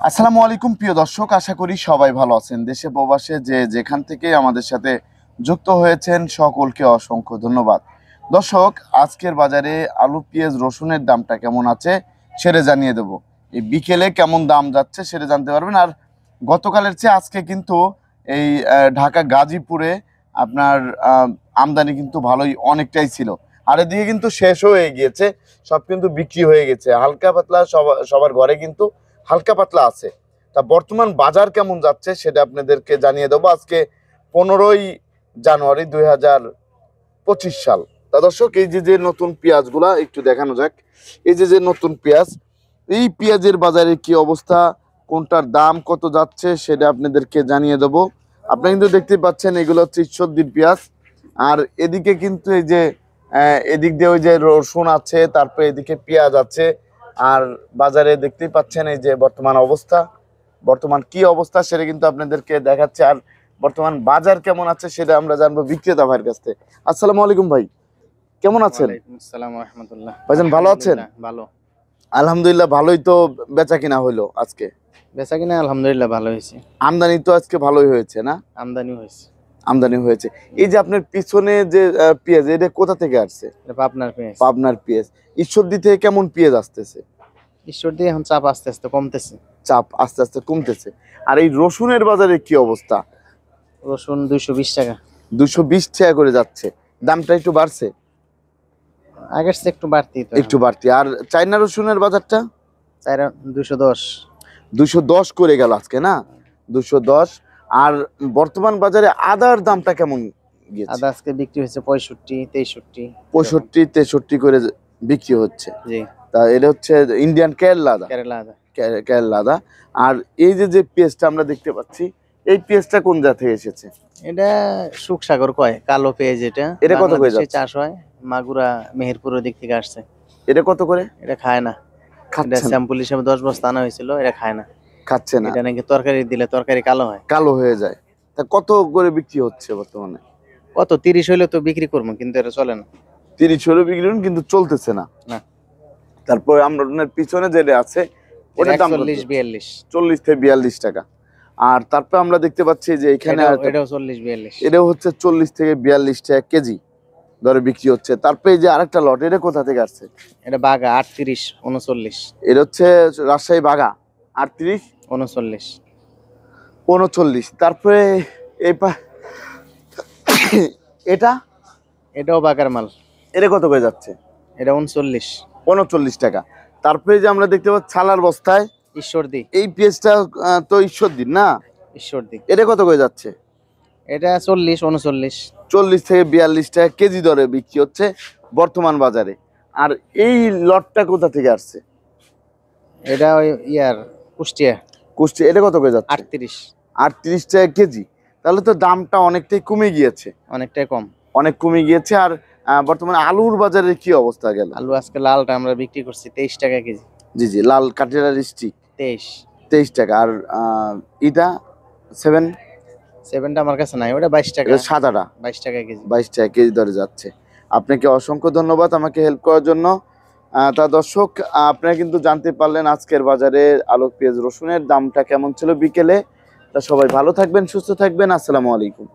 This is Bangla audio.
আসসালামু আলাইকুম প্রিয় দর্শক, আশা করি সবাই ভালো আছেন। দেশে প্রবাসে যে যেখান থেকে আমাদের সাথে যুক্ত হয়েছেন সকলকে অসংখ্য ধন্যবাদ। দর্শক, আজকের বাজারে আলু, পেঁয়াজ, রসুনের দামটা কেমন আছে সেটা জানিয়ে দেব। এই বিকেলে কেমন দাম যাচ্ছে সেটা জানতে পারবেন। আর গতকালের চেয়ে আজকে কিন্তু এই ঢাকা গাজীপুরে আপনার আমদানি কিন্তু ভালোই অনেকটাই ছিল। আর এদিকে কিন্তু শেষও হয়ে গিয়েছে, সব কিন্তু বিক্রি হয়ে গেছে। হালকা পাতলা সবার ঘরে কিন্তু হালকা পাতলা আছে। তা বর্তমান বাজার কেমন যাচ্ছে সেটা আপনাদেরকে জানিয়ে দেবো আজকে 15ই জানুয়ারি 2025 সাল। তা দর্শক, এই যে নতুন পেঁয়াজগুলা একটু দেখানো যাক। এই যে নতুন পেঁয়াজ, এই পেঁয়াজের বাজারে কি অবস্থা, কোনটার দাম কত যাচ্ছে সেটা আপনাদেরকে জানিয়ে দেবো। আপনারা কিন্তু দেখতে পাচ্ছেন এগুলো হচ্ছে ঈশ্বরদীর পেঁয়াজ। আর এদিকে কিন্তু এই যে এদিক দিয়ে ওই যে রসুন আছে, তারপরে এদিকে পেঁয়াজ আছে। আর বাজারে দেখতেই পাচ্ছেন এই যে বর্তমান কি অবস্থা সেটা কিন্তু আপনাদেরকে দেখাচ্ছে। আর বর্তমান বাজার কেমন আছে সেটা আমরা জানবো বিক্রেতা ভাইয়ের কাছ থেকে। আসসালামু আলাইকুম ভাই, কেমন আছেন? আসসালাম ওয়া রাহমাতুল্লাহ। ভাইজান ভালো আছেন? ভালো। আলহামদুলিল্লাহ, ভালোই। তো বেচা কিনা হইলো আজকে? বেচা কিনা আলহামদুলিল্লাহ ভালো হয়েছে। আমদানি তো আজকে ভালোই হয়েছে না? আমদানি হয়েছে। আমদানি হয়েছে। এই যে আপনার পিছনে যে পেঁয়াজ, এটা কোথা থেকে আসছে? এটা পাবনার পেঁয়াজ। পাবনার পেঁয়াজ। ঈশ্বরদী থেকে কেমন পেঁয়াজ আসতেছে? ঈশ্বর দিয়ে এখন চাপ আস্তে আস্তে কমতেছে। চাপ আস্তে আস্তে কমতেছে। আর এই রসুনের বাজারে কি অবস্থা? রসুন 220 টাকা। 220 টাকা করে যাচ্ছে। দামটা একটু বাড়ছে? আগের চেয়ে একটু বাড়তি তো। একটু বাড়তি। আর চায়না রসুনের বাজারটা? 210। 210 করে গেল আজকে না? 210। আর বর্তমান বাজারে আদার দামটা কেমন গিয়েছে? আদা আজকে বিক্রি হয়েছে 65, 63। 65, 63 করে বিক্রি হচ্ছে। জি। তা এটা হচ্ছে ইন্ডিয়ান কেরালা আদা। কেরালা আদা। কেরালা আদা। আর এই যে পেঁয়াজটা আমরা দেখতে পাচ্ছি, এই পেঁয়াজটা কোন জাত থেকে এসেছে? এটা সুখসাগর কয়, কালো পেঁয়াজ। এটা কত করে যাচ্ছে? চাষ হয় মাগুরা মেহেরপুরের দিক থেকে আসছে। এটা কত করে? এটা খায় না। এটা স্যাম্পল হিসেবে 10 বস্তা আনা হয়েছিল, এটা খায় না। খাচ্ছে না? এটা নাকি তরকারি দিলে তরকারি কালো হয়। কালো হয়ে যায়। তা কত করে বিক্রি হচ্ছে বর্তমানে? কত 30 হইলে তো বিক্রি করবো, কিন্তু এটা চলে না। 30 হলে বিক্রি করুন, কিন্তু চলতেছে না। না। তারপরে আমরা পিছনে যেটা আছে ওটার দাম 40-42। 40 থেকে 42 টাকা। আর তারপর আমরা দেখতে পাচ্ছি যে এখানে এটাও 40-42। এটাও হচ্ছে 40 থেকে 42 টাকা কেজি দরে বিক্রি হচ্ছে। তারপরে এই যে আরেকটা লট, এটা কোথা থেকে আসছে? এটা বাগা 38, 39। এটা হচ্ছে রাজশাহী বাগা 38, 39। 39। তারপরে এটা এটাও বাগার মাল। এটা কত করে যাচ্ছে? এটা 39। 39 টাকা। তারপরে যে আমরা দেখতে পাচ্ছি ছালার বস্তায় ঈশ্বরদী। এই পেঁয়াজটা তো ঈশ্বরদীর না? ঈশ্বরদী। এটা কত করে যাচ্ছে? এটা 40, 39। 40 থেকে 42 টাকা কেজি দরে বিক্রি হচ্ছে বর্তমান বাজারে। আর এই লটটা কোথা থেকে আসছে? এটা ওই কুষ্টিয়া। কুষ্টিয়া। এটা কত করে যাচ্ছে? 38। 38 টাকা কেজি। তাহলে তো দামটা অনেকটাই কমে গিয়েছে। অনেকটাই কম। অনেক কমে গিয়েছে। আর বর্তমানে আলুর বাজারে কি অবস্থা গেল? আলু আজকে লালটা আমরা বিক্রি করছি 23 টাকা কেজি। জি জি, লাল কাঠেরা স্টিক 23 টাকা। আর এটা 7টা আমার কাছে নাই, ওটা 22 টাকা। সাদাটা 22 টাকা কেজি। 22 টাকা কেজি দরে যাচ্ছে। আপনাকে অসংখ্য ধন্যবাদ আমাকে হেল্প করার জন্য। তা দর্শক, আপনারা কিন্তু জানতে পারলেন আজকের বাজারে আলু, পেঁয়াজ, রসুনের দামটা কেমন ছিল বিকেলে। তা সবাই ভালো থাকবেন, সুস্থ থাকবেন। আসসালামু আলাইকুম।